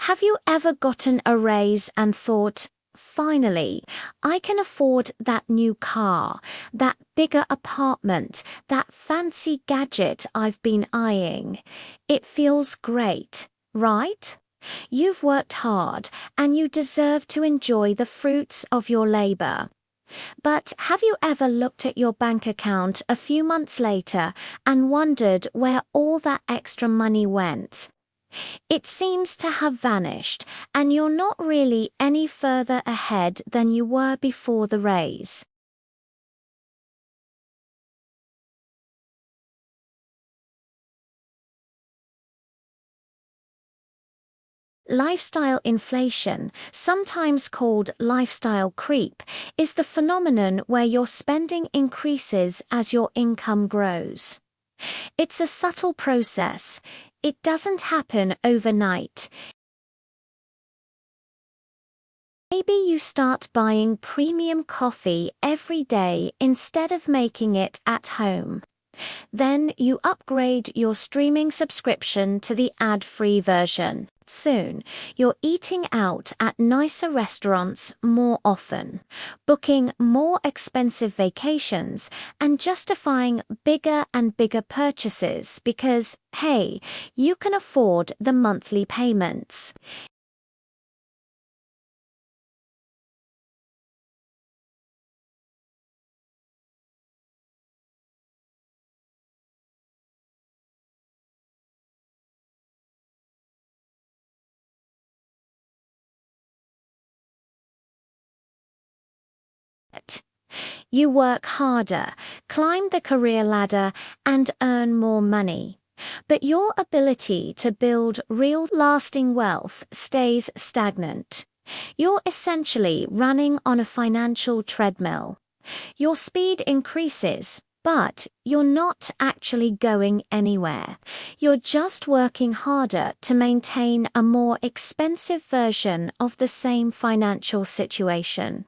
Have you ever gotten a raise and thought, finally, I can afford that new car, that bigger apartment, that fancy gadget I've been eyeing? It feels great, right? You've worked hard and you deserve to enjoy the fruits of your labor. But have you ever looked at your bank account a few months later and wondered where all that extra money went? It seems to have vanished, and you're not really any further ahead than you were before the raise. Lifestyle inflation, sometimes called lifestyle creep, is the phenomenon where your spending increases as your income grows. It's a subtle process. It doesn't happen overnight. Maybe you start buying premium coffee every day instead of making it at home. Then you upgrade your streaming subscription to the ad-free version. Soon, you're eating out at nicer restaurants more often, booking more expensive vacations, and justifying bigger and bigger purchases because, hey, you can afford the monthly payments. You work harder, climb the career ladder, and earn more money. But your ability to build real lasting wealth stays stagnant. You're essentially running on a financial treadmill. Your speed increases, but you're not actually going anywhere. You're just working harder to maintain a more expensive version of the same financial situation.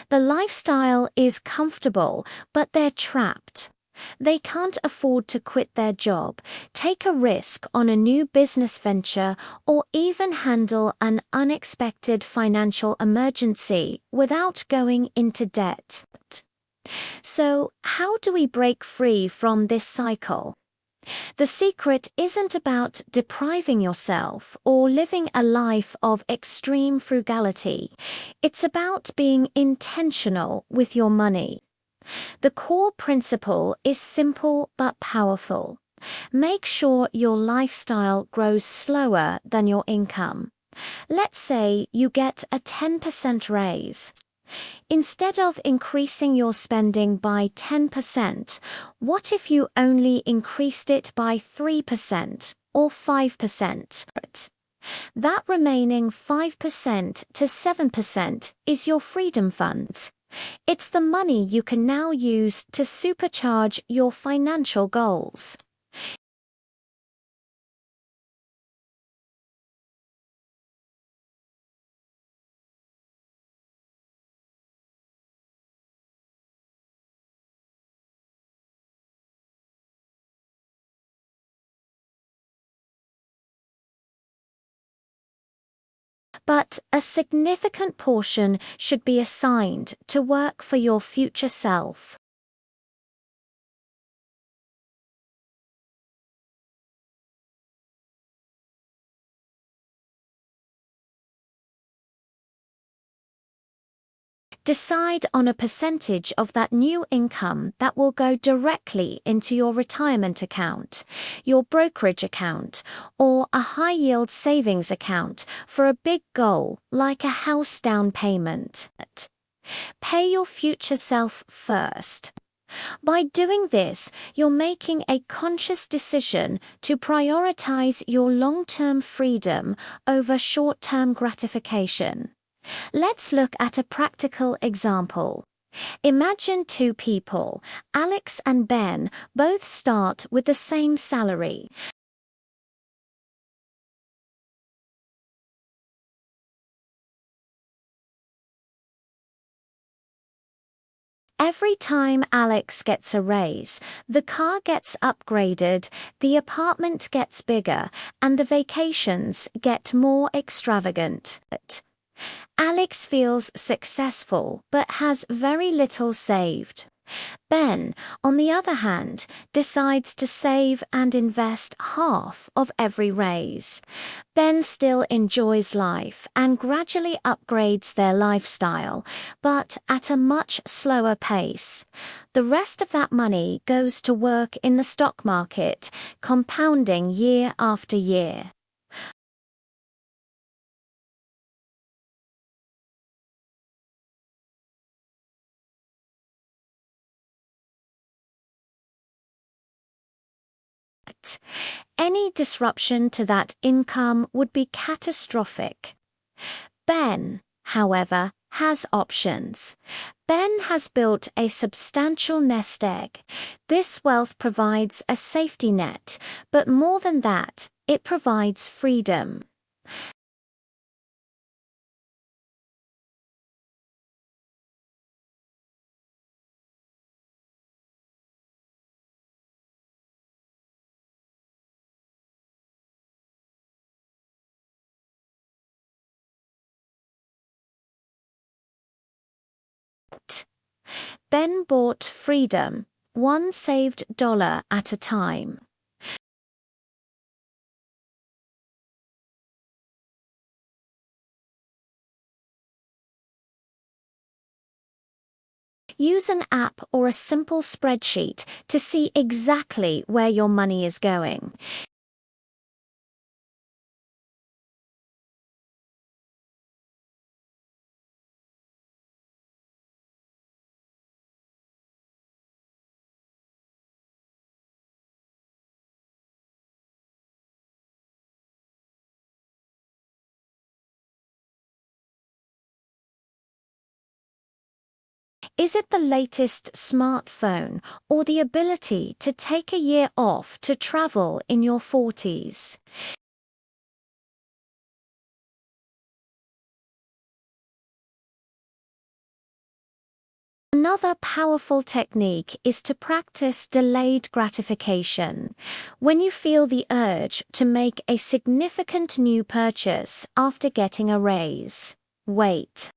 The lifestyle is comfortable, but they're trapped. They can't afford to quit their job, take a risk on a new business venture, or even handle an unexpected financial emergency without going into debt. So, how do we break free from this cycle? The secret isn't about depriving yourself or living a life of extreme frugality. It's about being intentional with your money. The core principle is simple but powerful. Make sure your lifestyle grows slower than your income. Let's say you get a 10% raise. Instead of increasing your spending by 10%, what if you only increased it by 3% or 5%? That remaining 5% to 7% is your freedom funds. It's the money you can now use to supercharge your financial goals. But a significant portion should be assigned to work for your future self. Decide on a percentage of that new income that will go directly into your retirement account, your brokerage account, or a high-yield savings account for a big goal like a house down payment. Pay your future self first. By doing this, you're making a conscious decision to prioritize your long-term freedom over short-term gratification. Let's look at a practical example. Imagine two people, Alex and Ben, both start with the same salary. Every time Alex gets a raise, the car gets upgraded, the apartment gets bigger, and the vacations get more extravagant. Alex feels successful but has very little saved. Ben, on the other hand, decides to save and invest half of every raise. Ben still enjoys life and gradually upgrades their lifestyle, but at a much slower pace. The rest of that money goes to work in the stock market, compounding year after year. Any disruption to that income would be catastrophic. Ben, however, has options. Ben has built a substantial nest egg. This wealth provides a safety net, but more than that, it provides freedom. Ben bought freedom, one saved dollar at a time. Use an app or a simple spreadsheet to see exactly where your money is going. Is it the latest smartphone or the ability to take a year off to travel in your 40s? Another powerful technique is to practice delayed gratification. When you feel the urge to make a significant new purchase after getting a raise, wait.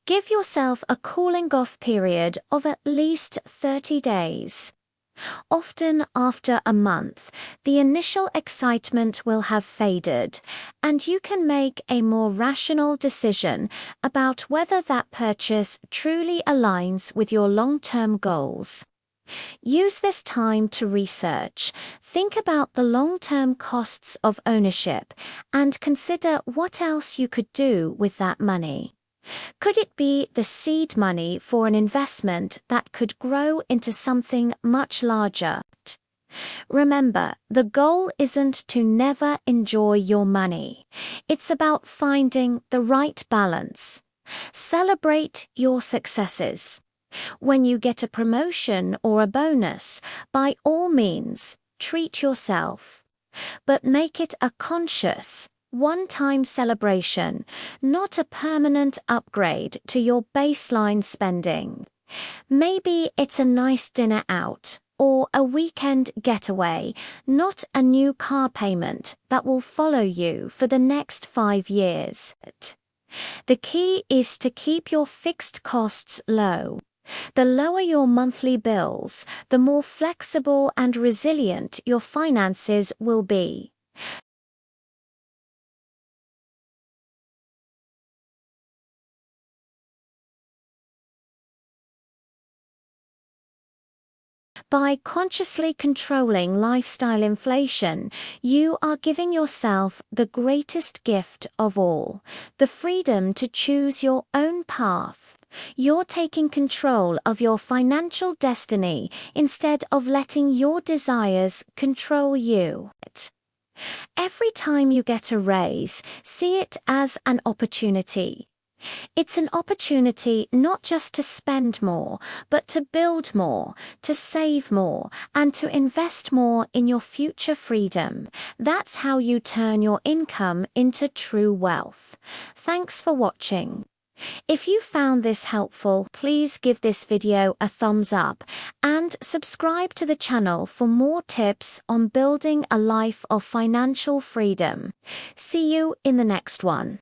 Give yourself a cooling off period of at least 30 days. Often after a month, the initial excitement will have faded, and you can make a more rational decision about whether that purchase truly aligns with your long-term goals. Use this time to research, think about the long-term costs of ownership, and consider what else you could do with that money. Could it be the seed money for an investment that could grow into something much larger? Remember, the goal isn't to never enjoy your money. It's about finding the right balance. Celebrate your successes. When you get a promotion or a bonus, by all means, treat yourself. But make it a conscious, one-time celebration, not a permanent upgrade to your baseline spending. Maybe it's a nice dinner out or a weekend getaway, not a new car payment that will follow you for the next 5 years. The key is to keep your fixed costs low. The lower your monthly bills, the more flexible and resilient your finances will be. By consciously controlling lifestyle inflation, you are giving yourself the greatest gift of all, the freedom to choose your own path. You're taking control of your financial destiny instead of letting your desires control you. Every time you get a raise, see it as an opportunity. It's an opportunity not just to spend more, but to build more, to save more, and to invest more in your future freedom. That's how you turn your income into true wealth. Thanks for watching. If you found this helpful, please give this video a thumbs up and subscribe to the channel for more tips on building a life of financial freedom. See you in the next one.